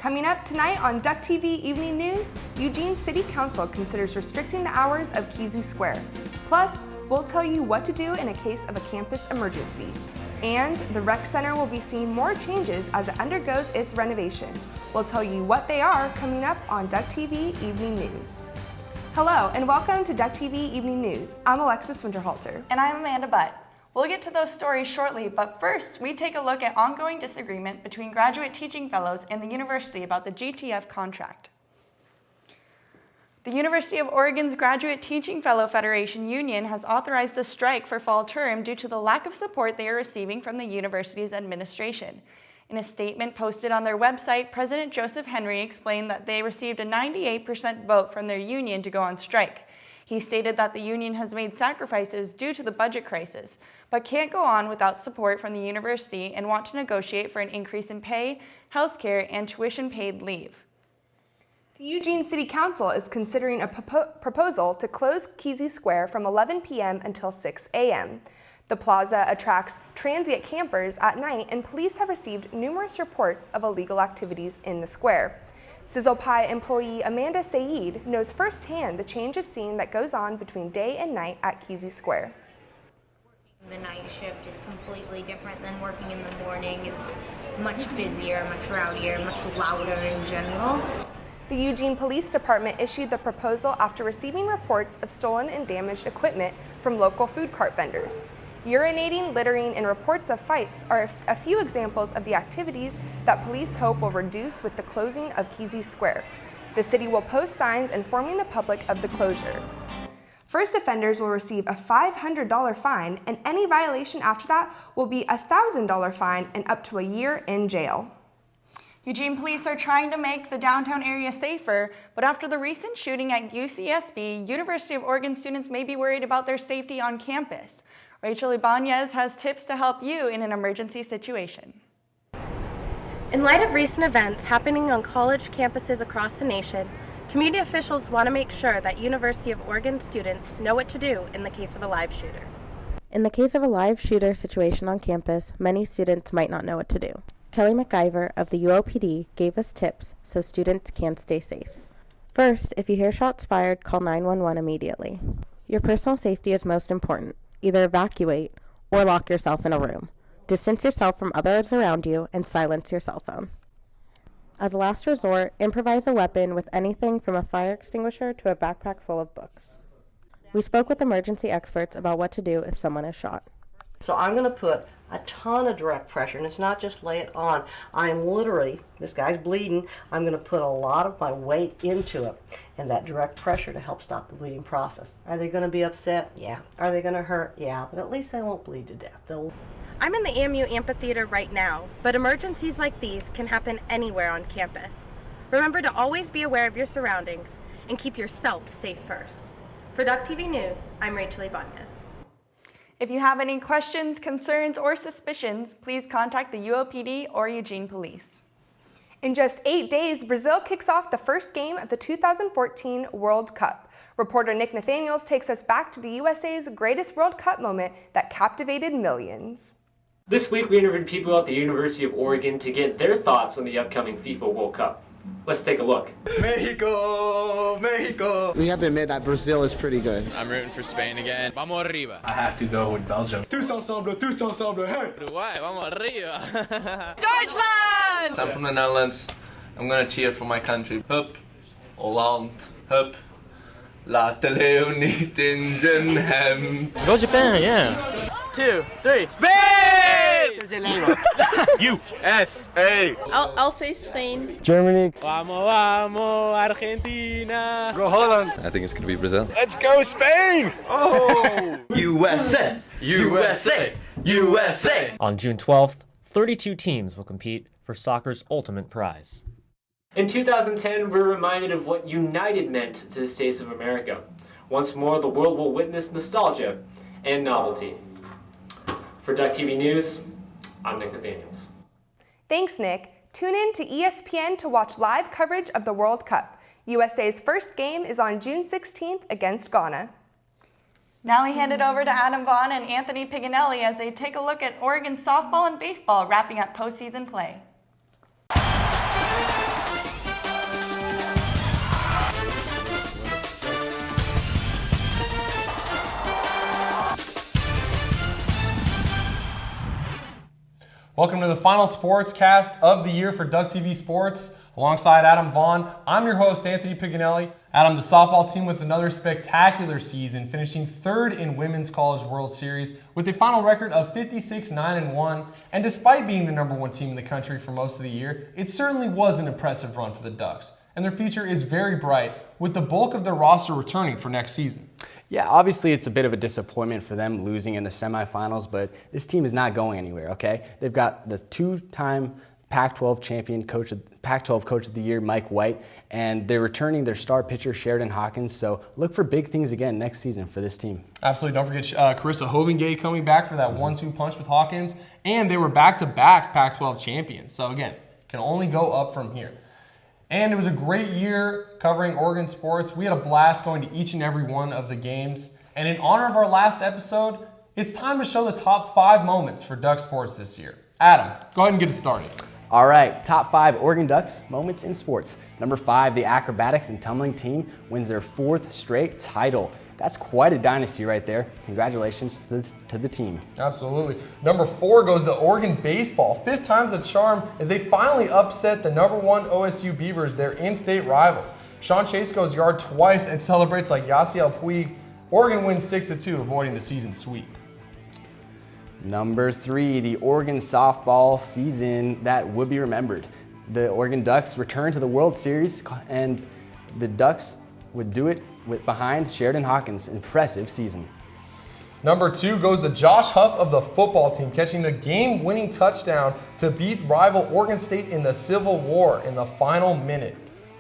Coming up tonight on Duck TV Evening News, Eugene City Council considers restricting the hours of Kesey Square. Plus, we'll tell you what to do in a case of a campus emergency. And the rec center will be seeing more changes as it undergoes its renovation. We'll tell you what they are coming up on Duck TV Evening News. Hello and welcome to Duck TV Evening News. I'm Alexis Winterhalter. And I'm Amanda Butt. We'll get to those stories shortly, but first we take a look at ongoing disagreement between graduate teaching fellows and the university about the GTF contract. The University of Oregon's Graduate Teaching Fellow Federation Union has authorized a strike for fall term due to the lack of support they are receiving from the university's administration. In a statement posted on their website, President Joseph Henry explained that they received a 98% vote from their union to go on strike. He stated that the union has made sacrifices due to the budget crisis, but can't go on without support from the university and want to negotiate for an increase in pay, health care, and tuition-paid leave. The Eugene City Council is considering a proposal to close Kesey Square from 11 p.m. until 6 a.m. The plaza attracts transient campers at night, and police have received numerous reports of illegal activities in the square. Sizzle Pie employee Amanda Saeed knows firsthand the change of scene that goes on between day and night at Kesey Square. The night shift is completely different than working in the morning. It's much busier, much rowdier, much louder in general. The Eugene Police Department issued the proposal after receiving reports of stolen and damaged equipment from local food cart vendors. Urinating, littering, and reports of fights are a few examples of the activities that police hope will reduce with the closing of Kesey Square. The city will post signs informing the public of the closure. First offenders will receive a $500 fine, and any violation after that will be a $1,000 fine and up to a year in jail. Eugene police are trying to make the downtown area safer, but after the recent shooting at UCSB, University of Oregon students may be worried about their safety on campus. Rachel Ibanez has tips to help you in an emergency situation. In light of recent events happening on college campuses across the nation, community officials want to make sure that University of Oregon students know what to do in the case of a live shooter. In the case of a live shooter situation on campus, many students might not know what to do. Kelly McIver of the UOPD gave us tips so students can stay safe. First, if you hear shots fired, call 911 immediately. Your personal safety is most important. Either evacuate or lock yourself in a room. Distance yourself from others around you and silence your cell phone. As a last resort, improvise a weapon with anything from a fire extinguisher to a backpack full of books. We spoke with emergency experts about what to do if someone is shot. So I'm going to put a ton of direct pressure, and it's not just lay it on. I'm literally, this guy's bleeding, I'm going to put a lot of my weight into it, and that direct pressure to help stop the bleeding process. Are they going to be upset? Yeah. Are they going to hurt? Yeah, but at least they won't bleed to death. I'm in the AMU amphitheater right now, but emergencies like these can happen anywhere on campus. Remember to always be aware of your surroundings and keep yourself safe first. For Duck TV News, I'm Rachel Ibanez. If you have any questions, concerns, or suspicions, please contact the UOPD or Eugene Police. In just 8 days, Brazil kicks off the first game of the 2014 World Cup. Reporter Nick Nathaniels takes us back to the USA's greatest World Cup moment that captivated millions. This week we interviewed people at the University of Oregon to get their thoughts on the upcoming FIFA World Cup. Let's take a look. Mexico, Mexico. We have to admit that Brazil is pretty good. I'm rooting for Spain again. Vamos arriba. I have to go with Belgium. Tous ensemble, hey! Uruguay, vamos arriba. Deutschland! I'm from the Netherlands. I'm gonna cheer for my country. Hup, Holland, hup. Laat de leeuw niet in zijn hem. Go Japan, yeah. 2, 3. Spain! USA. I'll say Spain. Germany. Vamos, vamos, Argentina. Go Holland. I think it's going to be Brazil. Let's go Spain! Oh! USA! USA! USA! On June 12th, 32 teams will compete for soccer's ultimate prize. In 2010, we're reminded of what united meant to the States of America. Once more, the world will witness nostalgia and novelty. For Duck TV News, I'm Nick Nathaniels. Thanks, Nick. Tune in to ESPN to watch live coverage of the World Cup. USA's first game is on June 16th against Ghana. Now we hand it over to Adam Vaughn and Anthony Piganelli as they take a look at Oregon softball and baseball wrapping up postseason play. Welcome to the final sportscast of the year for Duck TV Sports. Alongside Adam Vaughn, I'm your host, Anthony Piganelli. Adam, the softball team with another spectacular season, finishing third in Women's College World Series with a final record of 56-9-1. And despite being the #1 team in the country for most of the year, it certainly was an impressive run for the Ducks. And their future is very bright, with the bulk of their roster returning for next season. Yeah, obviously it's a bit of a disappointment for them losing in the semifinals, but this team is not going anywhere, okay? They've got the two-time Pac-12 champion, Pac-12 Coach of the Year, Mike White, and they're returning their star pitcher, Sheridan Hawkins, so look for big things again next season for this team. Absolutely. Don't forget Carissa Hovingay coming back for that 1-2 punch with Hawkins, and they were back-to-back Pac-12 champions, so again, can only go up from here. And it was a great year covering Oregon sports. We had a blast going to each and every one of the games. And in honor of our last episode, it's time to show the top 5 moments for Duck sports this year. Adam, go ahead and get it started. All right, top 5 Oregon Ducks moments in sports. Number 5, the acrobatics and tumbling team wins their 4th straight title. That's quite a dynasty right there. Congratulations to the team. Absolutely. Number 4 goes to Oregon baseball. 5th time's a charm as they finally upset the #1 OSU Beavers, their in-state rivals. Sean Chase goes yard twice and celebrates like Yasiel Puig. Oregon wins 6-2, avoiding the season sweep. Number 3, the Oregon softball season that would be remembered. The Oregon Ducks return to the World Series, and the Ducks would do it behind Sheridan Hawkins' impressive season. Number 2 goes to Josh Huff of the football team, catching the game-winning touchdown to beat rival Oregon State in the Civil War in the final minute.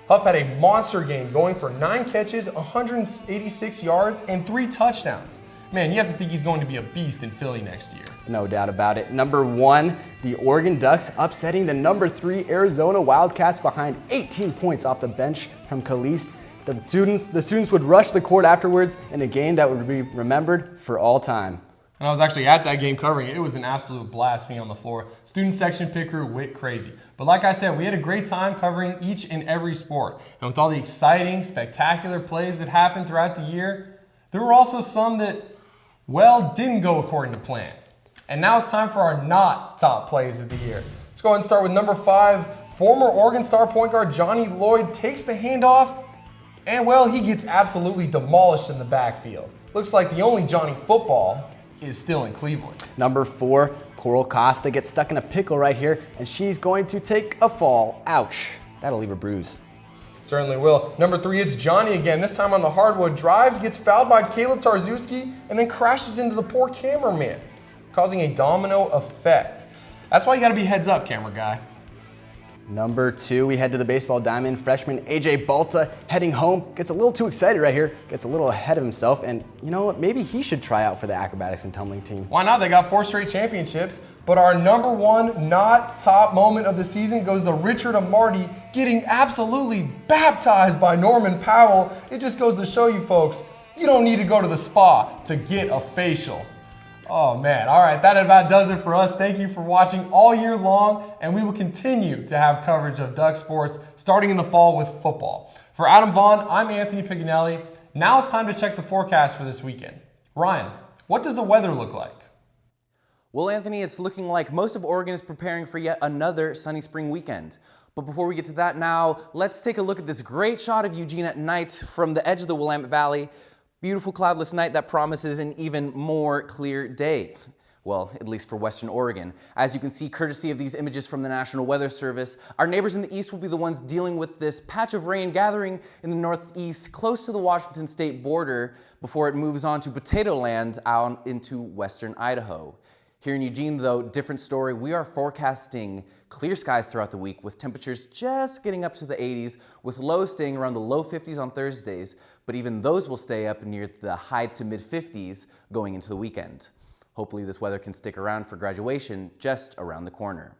Huff had a monster game, going for 9 catches, 186 yards, and 3 touchdowns. Man, you have to think he's going to be a beast in Philly next year. No doubt about it. Number 1, the Oregon Ducks upsetting the number 3 Arizona Wildcats behind 18 points off the bench from Caliste. The students would rush the court afterwards in a game that would be remembered for all time. And I was actually at that game covering it. It was an absolute blast being on the floor. Student section pit crew went crazy. But like I said, we had a great time covering each and every sport. And with all the exciting, spectacular plays that happened throughout the year, there were also some that, well, didn't go according to plan. And now it's time for our not top plays of the year. Let's go ahead and start with number 5. Former Oregon Star point guard Johnny Lloyd takes the handoff, and, well, he gets absolutely demolished in the backfield. Looks like the only Johnny football is still in Cleveland. Number 4, Coral Costa gets stuck in a pickle right here, and she's going to take a fall. Ouch. That'll leave a bruise. Certainly will. Number 3, it's Johnny again, this time on the hardwood. Drives, gets fouled by Caleb Tarzewski, and then crashes into the poor cameraman, causing a domino effect. That's why you gotta be heads up, camera guy. Number 2, we head to the baseball diamond. Freshman AJ Balta heading home, gets a little too excited right here, gets a little ahead of himself, and you know what, maybe he should try out for the acrobatics and tumbling team. Why not? They got 4 straight championships. But our number 1 not top moment of the season goes to Richard Amarty getting absolutely baptized by Norman Powell. It just goes to show you folks, you don't need to go to the spa to get a facial. Oh man, all right, that about does it for us. Thank you for watching all year long, and we will continue to have coverage of Duck sports starting in the fall with football. For Adam Vaughn, I'm Anthony Piganelli. Now it's time to check the forecast for this weekend. Ryan, what does the weather look like? Well, Anthony, it's looking like most of Oregon is preparing for yet another sunny spring weekend. But before we get to that now, let's take a look at this great shot of Eugene at night from the edge of the Willamette Valley. Beautiful cloudless night that promises an even more clear day. Well, at least for Western Oregon. As you can see, courtesy of these images from the National Weather Service, our neighbors in the east will be the ones dealing with this patch of rain gathering in the northeast close to the Washington state border before it moves on to Potato Land out into western Idaho. Here in Eugene, though, different story. We are forecasting clear skies throughout the week with temperatures just getting up to the 80s, with lows staying around the low 50s on Thursdays, but even those will stay up near the high to mid 50s going into the weekend. Hopefully this weather can stick around for graduation just around the corner.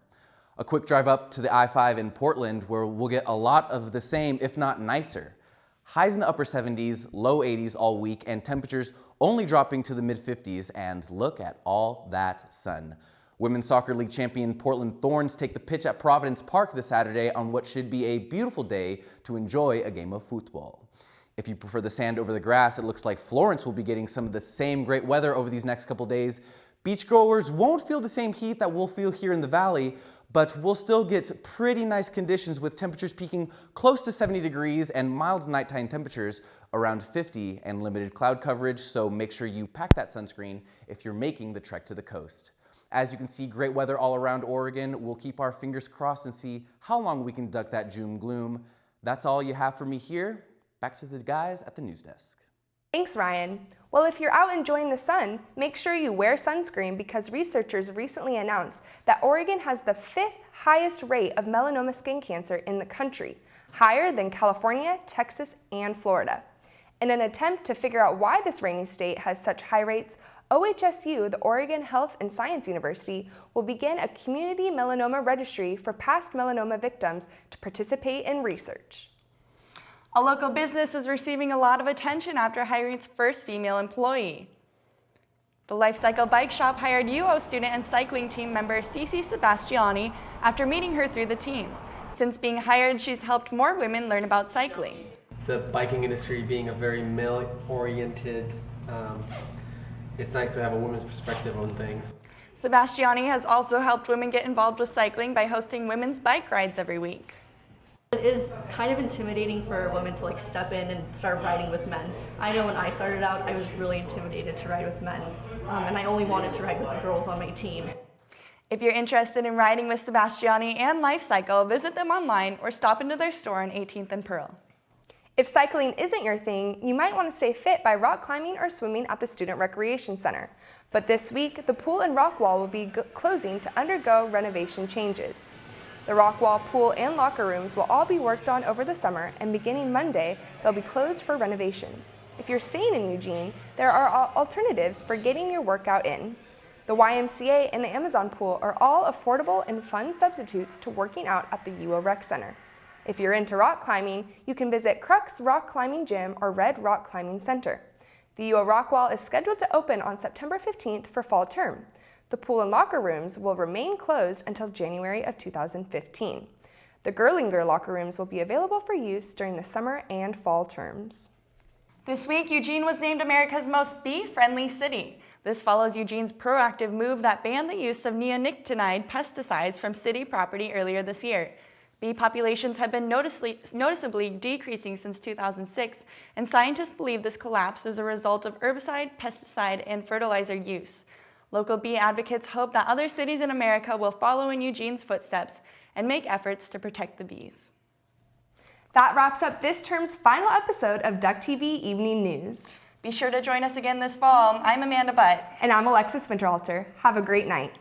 A quick drive up to the I-5 in Portland, where we'll get a lot of the same, if not nicer. Highs in the upper 70s, low 80s all week, and temperatures only dropping to the mid-50s, and look at all that sun. Women's Soccer League champion Portland Thorns take the pitch at Providence Park this Saturday on what should be a beautiful day to enjoy a game of football. If you prefer the sand over the grass, it looks like Florence will be getting some of the same great weather over these next couple days. Beachgoers won't feel the same heat that we'll feel here in the valley, but we'll still get pretty nice conditions with temperatures peaking close to 70 degrees and mild nighttime temperatures around 50 and limited cloud coverage, so make sure you pack that sunscreen if you're making the trek to the coast. As you can see, great weather all around Oregon. We'll keep our fingers crossed and see how long we can duck that doom gloom. That's all you have for me here. Back to the guys at the news desk. Thanks, Ryan. Well, if you're out enjoying the sun, make sure you wear sunscreen because researchers recently announced that Oregon has the 5th highest rate of melanoma skin cancer in the country, higher than California, Texas, and Florida. In an attempt to figure out why this rainy state has such high rates, OHSU, the Oregon Health and Science University, will begin a community melanoma registry for past melanoma victims to participate in research. A local business is receiving a lot of attention after hiring its first female employee. The Life Cycle Bike Shop hired UO student and cycling team member Cici Sebastiani after meeting her through the team. Since being hired, she's helped more women learn about cycling. The biking industry being a very male-oriented, it's nice to have a woman's perspective on things. Sebastiani has also helped women get involved with cycling by hosting women's bike rides every week. It is kind of intimidating for women to step in and start riding with men. I know when I started out, I was really intimidated to ride with men, and I only wanted to ride with the girls on my team. If you're interested in riding with Sebastiani and Life Cycle, visit them online or stop into their store on 18th and Pearl. If cycling isn't your thing, you might want to stay fit by rock climbing or swimming at the Student Recreation Center. But this week, the pool in Rockwall will be closing to undergo renovation changes. The Rockwall pool and locker rooms will all be worked on over the summer, and beginning Monday, they'll be closed for renovations. If you're staying in Eugene, there are alternatives for getting your workout in. The YMCA and the Amazon pool are all affordable and fun substitutes to working out at the UO Rec Center. If you're into rock climbing, you can visit Crux Rock Climbing Gym or Red Rock Climbing Center. The UO Rockwall is scheduled to open on September 15th for fall term. The pool and locker rooms will remain closed until January of 2015. The Gerlinger locker rooms will be available for use during the summer and fall terms. This week, Eugene was named America's most bee-friendly city. This follows Eugene's proactive move that banned the use of neonicotinoid pesticides from city property earlier this year. Bee populations have been noticeably decreasing since 2006, and scientists believe this collapse is a result of herbicide, pesticide, and fertilizer use. Local bee advocates hope that other cities in America will follow in Eugene's footsteps and make efforts to protect the bees. That wraps up this term's final episode of Duck TV Evening News. Be sure to join us again this fall. I'm Amanda Butt. And I'm Alexis Winterhalter. Have a great night.